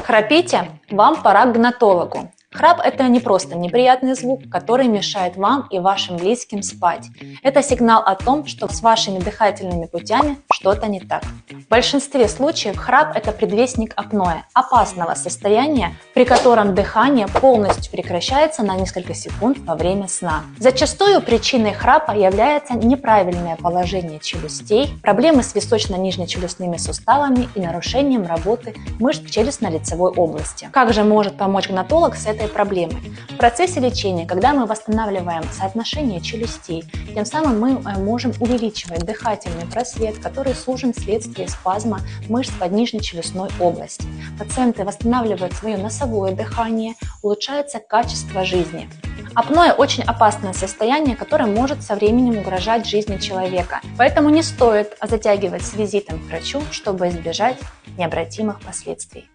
Храпите? Вам пора к гнатологу. Храп – это не просто неприятный звук, который мешает вам и вашим близким спать. Это сигнал о том, что с вашими дыхательными путями что-то не так. В большинстве случаев храп – это предвестник апноэ, опасного состояния, при котором дыхание полностью прекращается на несколько секунд во время сна. Зачастую причиной храпа является неправильное положение челюстей, проблемы с височно-нижнечелюстными суставами и нарушением работы мышц челюстно-лицевой области. Как же может помочь гнатолог с этой проблемой? В процессе лечения, когда мы восстанавливаем соотношение челюстей, тем самым мы можем увеличивать дыхательный просвет, который сужен вследствие спазма мышц поднижнечелюстной области. Пациенты восстанавливают свое носовое дыхание, улучшается качество жизни. Апноэ – очень опасное состояние, которое может со временем угрожать жизни человека. Поэтому не стоит затягивать с визитом к врачу, чтобы избежать необратимых последствий.